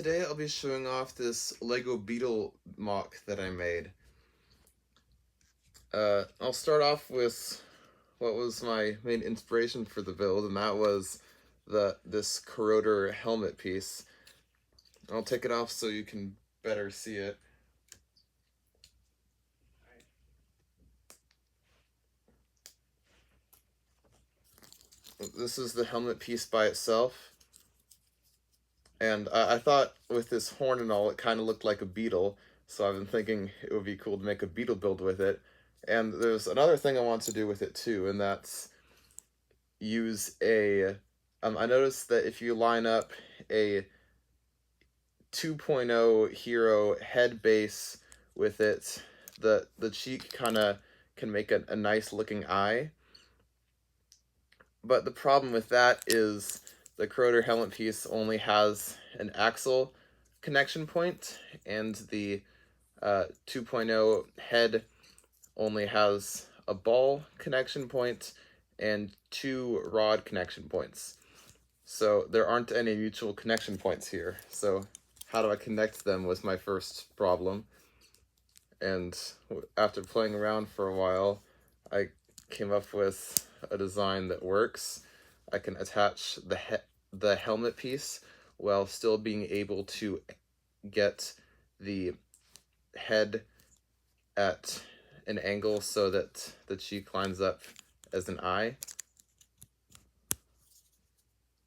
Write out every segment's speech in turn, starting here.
Today I'll be showing off this Lego Beetle MOC that I made. I'll start off with what was my main inspiration for the build, and that was this corroder helmet piece. I'll take it off so you can better see it. This is the helmet piece by itself. And I thought with this horn and all, it kind of looked like a beetle, so I've been thinking it would be cool to make a beetle build with it. And there's another thing I want to do with it too, and that's use a... I noticed that if you line up a 2.0 hero head base with it, the cheek kind of can make a nice looking eye. But the problem with that is the corroder helmet piece only has an axle connection point, and the 2.0 head only has a ball connection point and 2 rod connection points. So there aren't any mutual connection points here. So how do I connect them was my first problem. And after playing around for a while, I came up with a design that works. I can attach the helmet piece while still being able to get the head at an angle so that the cheek lines up as an eye,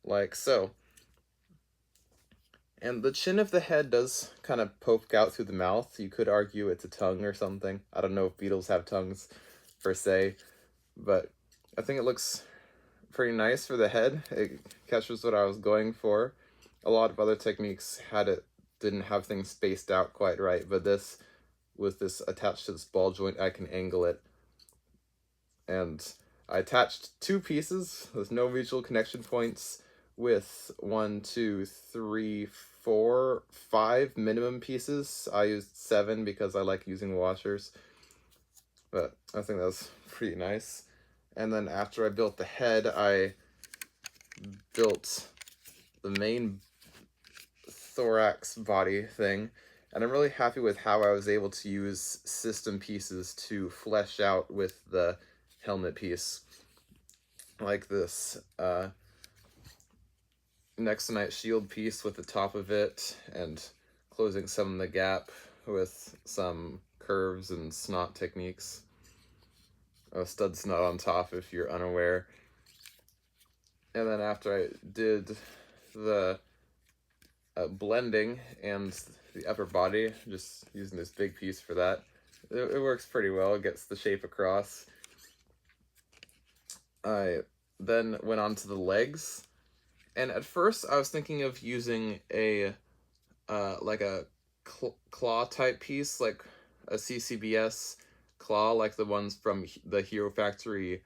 like so. And the chin of the head does kind of poke out through the mouth. You could argue it's a tongue or something. I don't know if beetles have tongues per se, but I think it looks pretty nice for the head. It captures what I was going for. A lot of other techniques didn't have things spaced out quite right, but this, with this attached to this ball joint, I can angle it. And I attached 2 pieces with no mutual connection points with 1, 2, 3, 4, 5 minimum pieces. I used 7 because I like using washers, but I think that's pretty nice. And then after I built the head, I built the main thorax body thing, and I'm really happy with how I was able to use system pieces to flesh out with the helmet piece, like this next to night shield piece with the top of it, and closing some of the gap with some curves and snot techniques. A stud snot on top if you're unaware. And then after I did the blending and the upper body, just using this big piece for that, it works pretty well. It gets the shape across. I then went on to the legs, and at first I was thinking of using a like a claw type piece, like a CCBS claw, like the ones from the Hero Factory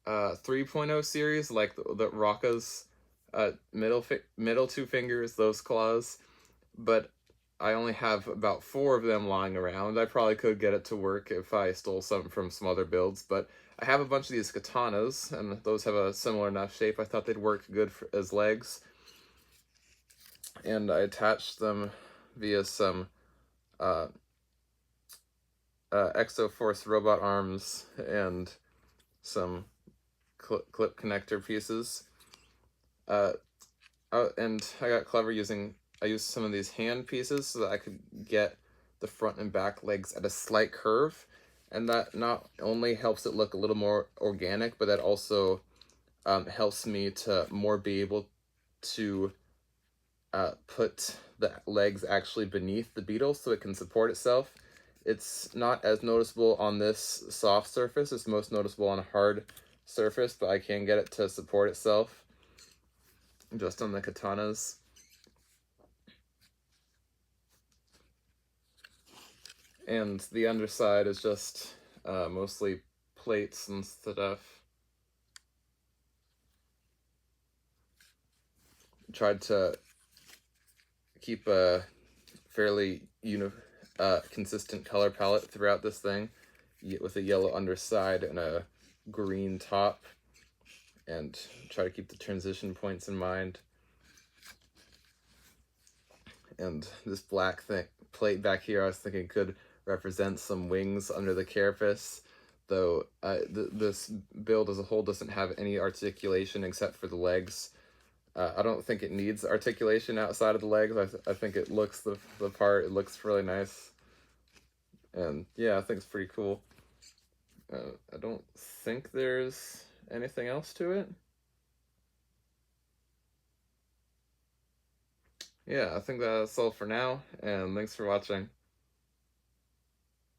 3.0 series, like the Rocka's middle 2 fingers, those claws. But I only have about 4 of them lying around. I probably could get it to work if I stole some from some other builds, but I have a bunch of these katanas, and those have a similar enough shape. I thought they'd work good as legs, and I attached them via some Exoforce robot arms and some clip connector pieces. And I got clever I used some of these hand pieces so that I could get the front and back legs at a slight curve, and that not only helps it look a little more organic, but that also helps me to be able to put the legs actually beneath the beetle so it can support itself. It's not as noticeable on this soft surface. It's most noticeable on a hard surface, but I can get it to support itself just on the katanas. And the underside is just mostly plates and stuff. Tried to keep a fairly consistent color palette throughout this thing, with a yellow underside and a green top, and try to keep the transition points in mind. And this black plate back here, I was thinking could represent some wings under the carapace, though this build as a whole doesn't have any articulation except for the legs. I don't think it needs articulation outside of the legs. I think it looks the part. It looks really nice. And yeah, I think it's pretty cool. I don't think there's anything else to it. Yeah, I think that's all for now, and thanks for watching.